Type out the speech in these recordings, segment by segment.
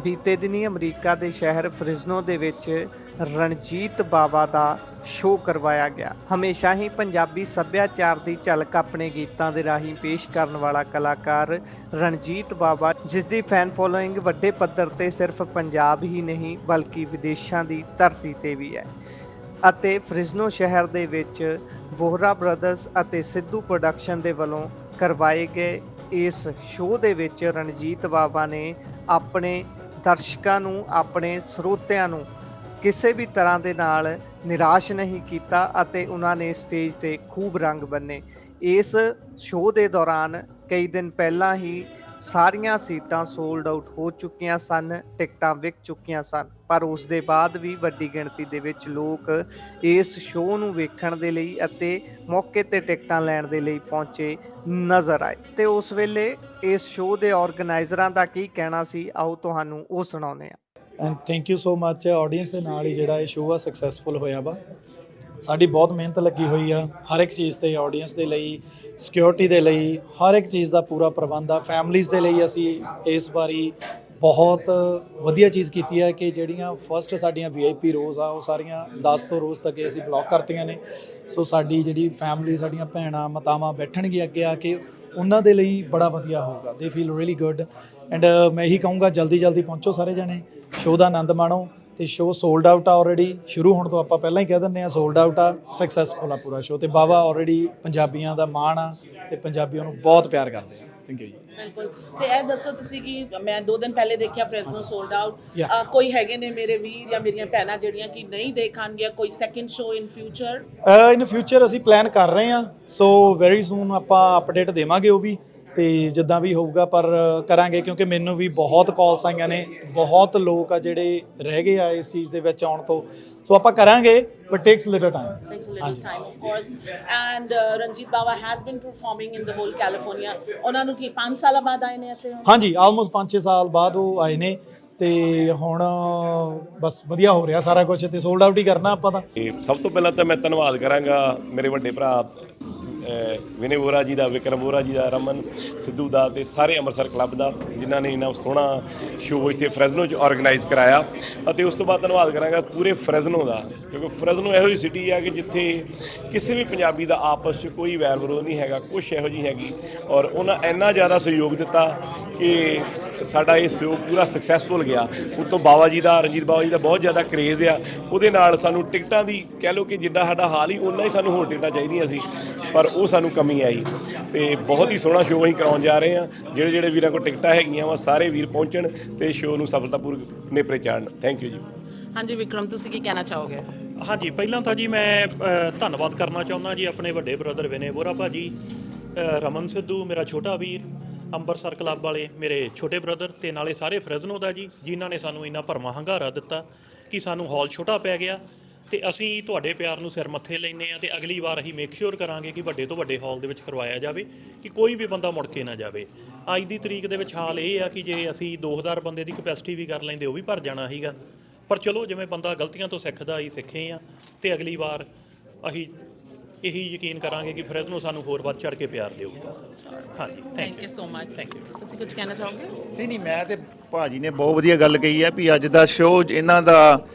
ਬੀਤੇ ਦਿਨੀ ਅਮਰੀਕਾ ਦੇ ਸ਼ਹਿਰ ਫ੍ਰਿਜ਼ਨੋ ਦੇ ਵਿੱਚ ਰਣਜੀਤ ਬਾਵਾ ਦਾ ਸ਼ੋਅ ਕਰਵਾਇਆ ਗਿਆ। ਹਮੇਸ਼ਾ ਹੀ ਪੰਜਾਬੀ ਸੱਭਿਆਚਾਰ ਦੀ ਝਲਕ ਆਪਣੇ ਗੀਤਾਂ ਦੇ ਰਾਹੀਂ ਪੇਸ਼ ਕਰਨ ਵਾਲਾ ਕਲਾਕਾਰ ਰਣਜੀਤ ਬਾਵਾ, ਜਿਸ ਦੀ ਫੈਨ ਫੋਲੋਇੰਗ ਵੱਡੇ ਪੱਧਰ ਤੇ ਸਿਰਫ ਪੰਜਾਬ ਹੀ ਨਹੀਂ ਬਲਕਿ ਵਿਦੇਸ਼ਾਂ ਦੀ ਧਰਤੀ ਤੇ ਵੀ ਹੈ ਅਤੇ ਫ੍ਰਿਜ਼ਨੋ ਸ਼ਹਿਰ ਦੇ ਵਿੱਚ ਵੋਹਰਾ ਬ੍ਰਦਰਸ ਅਤੇ ਸਿੱਧੂ ਪ੍ਰੋਡਕਸ਼ਨ ਦੇ ਵੱਲੋਂ ਕਰਵਾਏ ਗਏ ਇਸ ਸ਼ੋਅ ਦੇ ਵਿੱਚ ਰਣਜੀਤ ਬਾਵਾ ਨੇ ਆਪਣੇ ਦਰਸ਼ਕਾਂ ਨੂੰ, ਆਪਣੇ ਸਰੋਤਿਆਂ ਨੂੰ ਕਿਸੇ ਵੀ ਤਰ੍ਹਾਂ ਦੇ ਨਾਲ ਨਿਰਾਸ਼ ਨਹੀਂ ਕੀਤਾ ਅਤੇ ਉਹਨਾਂ ਨੇ ਸਟੇਜ ਤੇ ਖੂਬ ਰੰਗ ਬੰਨੇ। ਇਸ ਸ਼ੋਅ ਦੇ ਦੌਰਾਨ ਕਈ ਦਿਨ ਪਹਿਲਾਂ ਹੀ ਸਾਰੀਆਂ ਸੀਟਾਂ ਸੋਲਡ ਆਊਟ ਹੋ ਚੁੱਕੀਆਂ ਸਨ, ਟਿਕਟਾਂ ਵਿਕ ਚੁੱਕੀਆਂ ਸਨ, ਪਰ ਉਸ ਦੇ ਬਾਅਦ ਵੀ ਵੱਡੀ ਗਿਣਤੀ ਦੇ ਵਿੱਚ ਲੋਕ ਇਸ ਸ਼ੋਅ ਨੂੰ ਵੇਖਣ ਦੇ ਲਈ ਅਤੇ ਮੌਕੇ ਤੇ ਟਿਕਟਾਂ ਲੈਣ ਦੇ ਲਈ ਪਹੁੰਚੇ ਨਜ਼ਰ ਆਏ। ਤੇ ਉਸ ਵੇਲੇ ਇਸ ਸ਼ੋਅ ਦੇ ਆਰਗੇਨਾਈਜ਼ਰਾਂ ਦਾ ਕੀ ਕਹਿਣਾ ਸੀ, ਆਓ ਤੁਹਾਨੂੰ ਉਹ ਸੁਣਾਉਂਦੇ ਹਾਂ। And thank you so much. Audience ਦੇ ਨਾਲ ਹੀ ਜਿਹੜਾ ਇਹ ਸ਼ੋਅ ਆ ਸਕਸੈਸਫੁਲ ਹੋਇਆ ਵਾ। ਸਾਡੀ ਬਹੁਤ ਮਿਹਨਤ ਲੱਗੀ ਹੋਈ ਆ ਹਰ ਇੱਕ ਚੀਜ਼ ਤੇ, ਆਡੀਅנס ਦੇ ਲਈ, ਸਿਕਿਉਰਿਟੀ ਦੇ ਲਈ, ਹਰ ਇੱਕ ਚੀਜ਼ ਦਾ ਪੂਰਾ ਪ੍ਰਬੰਧ ਆ। ਫੈਮਲੀਜ਼ ਦੇ ਲਈ ਅਸੀਂ ਇਸ ਵਾਰੀ ਬਹੁਤ ਵਧੀਆ ਚੀਜ਼ ਕੀਤੀ ਹੈ ਕਿ ਜਿਹੜੀਆਂ ਫਸਟ ਸਾਡੀਆਂ VIP ਰੋਜ਼ ਆ ਉਹ ਸਾਰੀਆਂ 10 ਤੋਂ ਰੋਜ਼ ਤੱਕ ਅਸੀਂ ਬਲੌਕ ਕਰਤੀਆਂ ਨੇ। ਸੋ ਸਾਡੀ ਜਿਹੜੀ ਫੈਮਲੀ, ਸਾਡੀਆਂ ਭੈਣਾਂ ਮਾਤਾਵਾਂ ਬੈਠਣਗੇ ਅੱਗੇ ਆ ਕੇ, ਉਹਨਾਂ ਦੇ ਲਈ ਬੜਾ ਵਧੀਆ ਹੋਊਗਾ। ਦੇ ਫੀਲ ਰੀਅਲੀ ਗੁੱਡ। ਐਂਡ ਮੈਂ ਇਹੀ ਕਹੂੰਗਾ ਜਲਦੀ ਪਹੁੰਚੋ ਸਾਰੇ ਜਣੇ, ਸ਼ੋਅ ਦਾ ਆਨੰਦ ਮਾਣੋ। ਤੇ ਸ਼ੋਅ ਸੋਲਡ ਆਊਟ ਆ ਆਲਰੇਡੀ, ਸ਼ੁਰੂ ਹੋਣ ਤੋਂ ਆਪਾਂ ਪਹਿਲਾਂ ਹੀ ਕਹਿ ਦਿੰਦੇ ਆ ਸੋਲਡ ਆਊਟ ਆ, ਸਕਸੈਸਫੁਲ ਆ ਪੂਰਾ ਸ਼ੋਅ। ਤੇ ਬਾਵਾ ਆਲਰੇਡੀ ਪੰਜਾਬੀਆਂ ਦਾ ਮਾਣ ਆ ਤੇ ਪੰਜਾਬੀਆਂ ਨੂੰ ਬਹੁਤ ਪਿਆਰ ਕਰਦੇ ਆ। ਥੈਂਕ ਯੂ ਜੀ। ਬਿਲਕੁਲ। ਤੇ ਇਹ ਦੱਸੋ ਤੁਸੀਂ ਕਿ ਮੈਂ 2 ਦਿਨ ਪਹਿਲੇ ਦੇਖਿਆ ਫ੍ਰਿਜ਼ਨੋ ਸੋਲਡ ਆਊਟ, ਕੋਈ ਹੈਗੇ ਨੇ ਮੇਰੇ ਵੀਰ ਜਾਂ ਮੇਰੀਆਂ ਭੈਣਾਂ ਜਿਹੜੀਆਂ ਕਿ ਨਹੀਂ ਦੇਖਾਂਗੀਆਂ ਕੋਈ second show in future? In future ਅਸੀਂ ਪਲਾਨ ਕਰ ਰਹੇ ਹਾਂ, ਸੋ ਵੈਰੀ ਸੂਨ ਆਪਾਂ ਅਪਡੇਟ ਦੇਵਾਂਗੇ ਉਹ ਵੀ, ਤੇ ਜਿੱਦਾਂ ਵੀ ਹੋਊਗਾ ਪਰ ਕਰਾਂਗੇ। ਕਿਉਂਕਿ ਮੈਨੂੰ ਵੀ ਬਹੁਤ ਕਾਲਸ ਆਈਆਂ ਨੇ, ਬਹੁਤ ਲੋਕ ਆ ਜਿਹੜੇ ਰਹਿ ਗਏ ਆ ਇਸ ਚੀਜ਼ ਦੇ ਵਿੱਚ ਆਉਣ ਤੋਂ। ਸੋ ਆਪਾਂ ਕਰਾਂਗੇ but takes little time. Takes a little time, of course. And Ranjit Bawa has been performing in the whole California. ਉਹਨਾਂ ਨੂੰ ਕੀ 5 ਸਾਲਾਂ ਬਾਅਦ ਆਏ ਨੇ ਐਸੇ? ਹਾਂਜੀ, ਆਲਮੋਸਟ 5-6 ਸਾਲ ਬਾਅਦ ਉਹ ਆਏ ਨੇ ਤੇ ਹੁਣ ਬਸ ਵਧੀਆ ਹੋ ਰਿਹਾ ਸਾਰਾ ਕੁਝ ਤੇ ਸੋਲਡ ਆਊਟ ਹੀ ਕਰਨਾ ਆਪਾਂ ਤਾਂ। ਸਭ ਤੋਂ ਪਹਿਲਾਂ ਤਾਂ ਮੈਂ ਧੰਨਵਾਦ ਕਰਾਂਗਾ ਮੇਰੇ ਵੱਡੇ ਭਰਾ ਵਿਨੇ ਵੋਰਾ ਜੀ ਦਾ, ਵਿਕਰਮ ਵੋਰਾ ਜੀ ਦਾ, ਰਮਨ ਸਿੱਧੂ ਦਾ ਤੇ ਸਾਰੇ ਅੰਮ੍ਰਿਤਸਰ ਕਲੱਬ ਦਾ, ਜਿਨ੍ਹਾਂ ਨੇ ਇੰਨਾ ਸੋਹਣਾ ਸ਼ੋਅ ਇੱਥੇ ਫ੍ਰਿਜ਼ਨੋ 'ਚ ਆਰਗੇਨਾਈਜ਼ ਕਰਾਇਆ। ਅਤੇ ਉਸ ਤੋਂ ਬਾਅਦ ਧੰਨਵਾਦ ਕਰਾਂਗਾ ਪੂਰੇ ਫ੍ਰਿਜ਼ਨੋ ਦਾ, ਕਿਉਂਕਿ ਫ੍ਰਿਜ਼ਨੋ ਇਹੋ ਜਿਹੀ ਸਿਟੀ ਆ ਕਿ ਜਿੱਥੇ ਕਿਸੇ ਵੀ ਪੰਜਾਬੀ ਦਾ ਆਪਸ 'ਚ ਕੋਈ ਵੈਰ ਵਿਰੋਧ ਨਹੀਂ ਹੈਗਾ, ਕੁਛ ਇਹੋ ਜਿਹੀ ਹੈਗੀ। ਔਰ ਉਹਨਾਂ ਇੰਨਾ ਜ਼ਿਆਦਾ ਸਹਿਯੋਗ ਦਿੱਤਾ ਕਿ ਸਾਡਾ ਇਹ ਸ਼ੋਅ ਪੂਰਾ ਸਕਸੈਸਫੁਲ ਗਿਆ। ਉੱਤੋਂ ਬਾਵਾ ਜੀ ਦਾ, ਰਣਜੀਤ ਬਾਵਾ ਜੀ ਦਾ ਬਹੁਤ ਜ਼ਿਆਦਾ ਕਰੇਜ਼ ਆ। ਉਹਦੇ ਨਾਲ ਸਾਨੂੰ ਟਿਕਟਾਂ ਦੀ ਕਹਿ ਲਓ ਕਿ ਜਿੱਦਾਂ ਸਾਡਾ ਹਾਲ ਹੀ ਉਨਾ ਹੀ ਸਾਨੂੰ ਹੋਰ ਟਿਕਟਾਂ ਚਾਹੀਦੀਆਂ ਸੀ, ਪਰ ਉਹ ਸਾਨੂੰ ਕਮੀ ਆਈ। ਤੇ ਬਹੁਤ ਹੀ ਸੋਹਣਾ ਸ਼ੋਅ ਅਸੀਂ ਕਰਾਉਣ ਜਾ ਰਹੇ ਹਾਂ। ਜਿਹੜੇ ਵੀਰਾਂ ਕੋਲ ਟਿਕਟਾਂ ਹੈਗੀਆਂ ਵਾ ਸਾਰੇ ਵੀਰ ਪਹੁੰਚਣ ਤੇ ਸ਼ੋਅ ਨੂੰ ਸਫਲਤਾਪੂਰਵਕ ਨੇਪਰੇ ਚਾੜਨ। ਥੈਂਕ ਯੂ ਜੀ। ਹਾਂਜੀ ਵਿਕਰਮ, ਤੁਸੀਂ ਕੀ ਕਹਿਣਾ ਚਾਹੋਗੇ? ਹਾਂਜੀ, ਪਹਿਲਾਂ ਤਾਂ ਜੀ ਮੈਂ ਧੰਨਵਾਦ ਕਰਨਾ ਚਾਹੁੰਦਾ ਜੀ ਆਪਣੇ ਵੱਡੇ ਬ੍ਰਦਰ ਵਿਨੇ ਵੋਰਾ ਭਾਜੀ, ਰਮਨ ਸਿੱਧੂ ਮੇਰਾ ਛੋਟਾ ਵੀਰ, ਅੰਮ੍ਰਿਤਸਰ ਕਲੱਬ ਵਾਲੇ ਮੇਰੇ ਛੋਟੇ ਬ੍ਰਦਰ, ਤੇ ਨਾਲੇ ਸਾਰੇ ਫ੍ਰਿਜ਼ਨੋ ਦਾ ਜੀ, ਜਿਨ੍ਹਾਂ ਨੇ ਸਾਨੂੰ ਇੰਨਾ ਭਰਵਾਂ ਹੰਗਾਰਾ ਦਿੱਤਾ ਕਿ ਸਾਨੂੰ ਹਾਲ ਛੋਟਾ ਪੈ ਗਿਆ। ਤੇ ਅਸੀਂ ਤੁਹਾਡੇ ਪਿਆਰ ਨੂੰ ਸਿਰ ਮੱਥੇ ਲੈਂਦੇ ਹਾਂ ਤੇ ਅਗਲੀ ਵਾਰ ਅਸੀਂ ਮੇਕ ਸ਼ੋਰ ਕਰਾਂਗੇ ਕਿ ਵੱਡੇ ਤੋਂ ਵੱਡੇ ਹਾਲ ਦੇ ਵਿੱਚ ਕਰਵਾਇਆ ਜਾਵੇ, ਕਿ ਕੋਈ ਵੀ ਬੰਦਾ ਮੁੜ ਕੇ ਨਾ ਜਾਵੇ। ਅੱਜ ਦੀ ਤਰੀਕ ਦੇ ਵਿੱਚ ਹਾਲ ਇਹ ਆ ਕਿ ਜੇ ਅਸੀਂ 2000 ਬੰਦੇ ਦੀ ਕਪੈਸਿਟੀ ਵੀ ਕਰ ਲੈਂਦੇ ਉਹ ਵੀ ਭਰ ਜਾਣਾ ਸੀਗਾ, ਪਰ ਚਲੋ ਜਿਵੇਂ ਬੰਦਾ ਗਲਤੀਆਂ ਤੋਂ ਸਿੱਖਦਾ ਹੀ ਸਿੱਖੇ ਆ। ਤੇ ਅਗਲੀ ਵਾਰ ਅਸੀਂ ਇਹੀ ਯਕੀਨ ਕਰਾਂਗੇ ਕਿ ਫ੍ਰਿਜ਼ਨੋ ਸਾਨੂੰ ਹੋਰ ਵੱਧ ਚੜ੍ਹ ਕੇ ਪਿਆਰ ਦਿਊਗਾ। ਹਾਂਜੀ, thank you so much. Thank you. ਤੁਸੀਂ ਕੁਝ ਕਹਿਣਾ ਚਾਹੋਗੇ? ਨਹੀਂ, ਮੈਂ ਤੇ ਭਾਜੀ ਨੇ ਬਹੁਤ ਵਧੀਆ ਗੱਲ ਕਹੀ ਹੈ ਵੀ ਅੱਜ ਦਾ ਸ਼ੋਅ ਇਹਨਾਂ ਦਾ,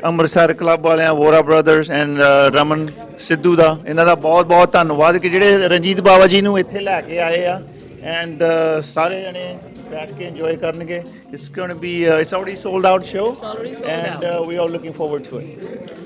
ਅੰਮ੍ਰਿਤਸਰ ਕਲੱਬ ਵਾਲਿਆਂ, ਵੋਰਾ ਬ੍ਰਦਰਸ ਐਂਡ ਰਮਨ ਸਿੱਧੂ ਦਾ, ਇਹਨਾਂ ਦਾ ਬਹੁਤ ਬਹੁਤ ਧੰਨਵਾਦ ਕਿ ਜਿਹੜੇ ਰਣਜੀਤ ਬਾਵਾ ਜੀ ਨੂੰ ਇੱਥੇ ਲੈ ਕੇ ਆਏ ਆ। ਐਂਡ ਸਾਰੇ ਜਣੇ ਬੈਠ ਕੇ ਇੰਜੋਏ ਕਰਨਗੇ। It's going to be it's already sold out show and we are looking forward to it.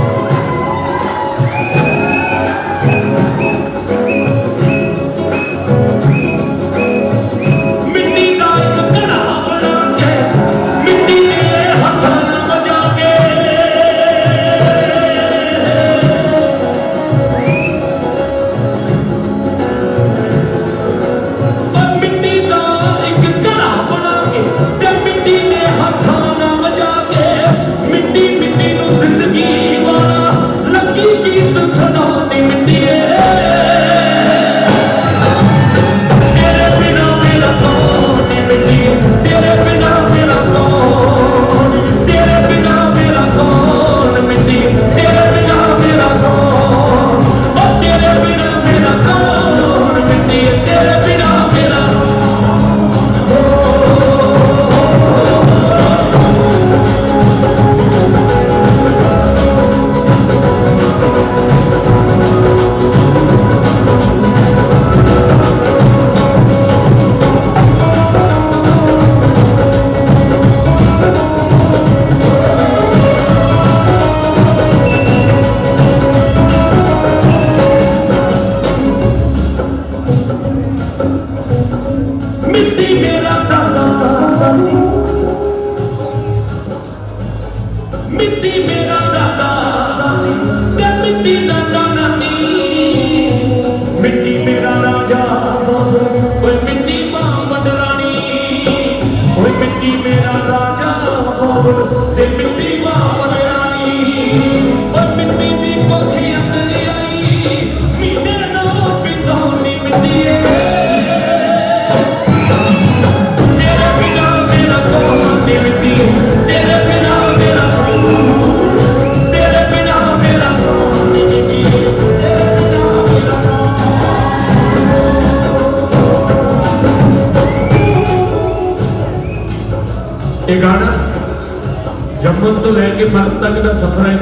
ਜ਼ਿੰਦਗੀ ਵਾਲਾ ਲੱਗੀ ਗੀਤ ਸੁਣਾਉਣੀ ਮਿੱਟੀਏ। मेरा राजा बोल ते मिट्टी वापस आई और मिट्टी दी कोठी अंदर आई मीने नो बिंदौनी मिट्टी तेरे बिना मेरा कौन नी मिट्टी तेरे बिना मेरा तेरे बिना मेरा कौन नी मिट्टी तेरे बिना मेरा ये गाना जम्मन तो लैके मरण तक का सफर है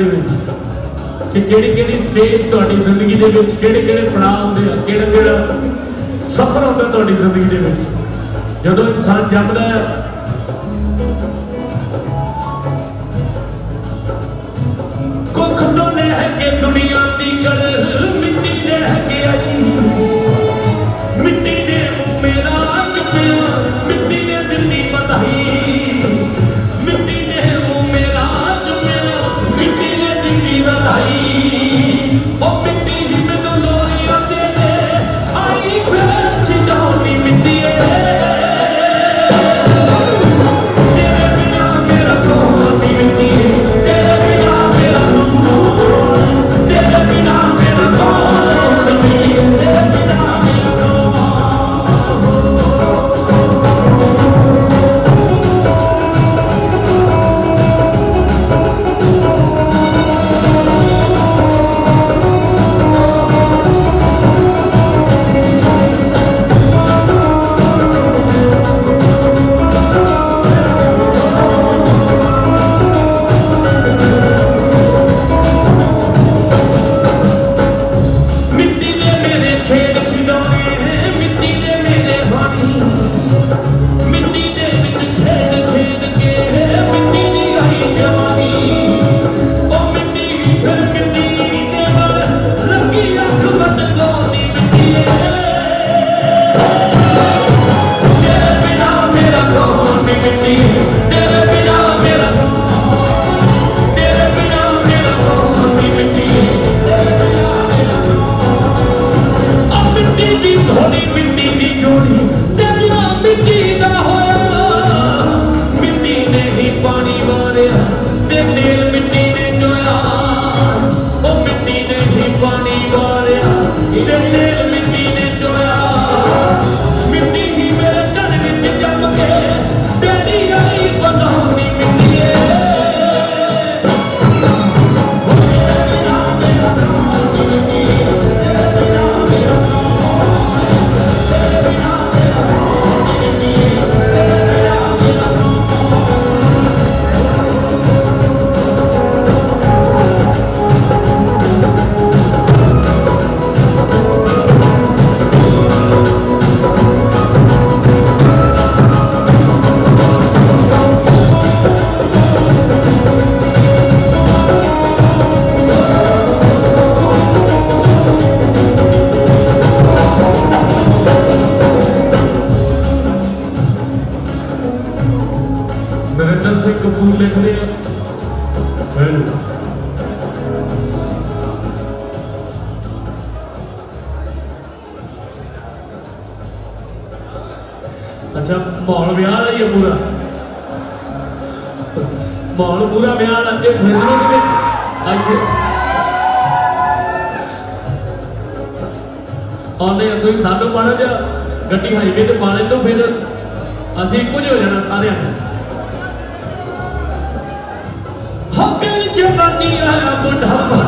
कि किहड़ी स्टेज तुहाडी जिंदगी दे विच किहड़े पड़ाव हुंदे आ किहड़ा सफर होंदा तुहाडी जिंदगी दे विच जदों इंसान जम्मदा है कुख तो लैके दुनिया दी कर मिट्टी लैके आई मिट्टी ने मुंह मेरा चुपिया मिट्टी ने दिल्ली बधाई मिट्टी ने मुंह मेरा चुपिया मिट्टी ने दिल्ली बधाई ओ मिट्टी ही मैनू लोरियां दे दे आई फिर खिडौनी मिट्टी तेरे बिना मेरा कौन नी मिट्टी तेरे बिना मेरा कौन तेरे बिना मेरा कौन मिट्टी तेरे बिना मेरा मिट्टी दे मेरे खेल खिडौने मिट्टी दे मेरे हानी मिट्टी दे विच खेल के मिट्टी दी आई जवानी ओ मिट्टी फिर मिट्टी दे नाल लगी अख बंद गोनी मिट्टी तेरे बिना मेरा कौन नी मिट्टी तेरे बिना मेरा तेरे बिना मेरा कौन नी मिट्टी आ मिट्टी दी थोड़ी मिट्टी दी जोड़ी दिला मिट्टी दा होया मिट्टी ने ही पानी मारिया ते दिल मिट्टी ने जोया ओ मिट्टी ने ही पानी मारिया ते दिल मिट्टी ने जोया मिट्टी ही मेरे घर विच जम के डैडी आई बनाउनी मिट्टी नरेंद्र सिंह कपूर लिख रहे हैं अच्छा माहौल ब्याह वाला ही है पूरा माहौल पूरा ब्याह वाला अगे फ्रिजनों के अगे आने कोई सानू माड़ा जा गड्डी हाईवे ते पा लें तो फिर ਅਸੀਂ ਕੁਝ ਹੋ ਜਾਣਾ ਸਾਰਿਆਂ ਨੇ ਹੋ ਗਈ ਜਵਾਨੀ ਆਇਆ ਬੁਢਾਪਾ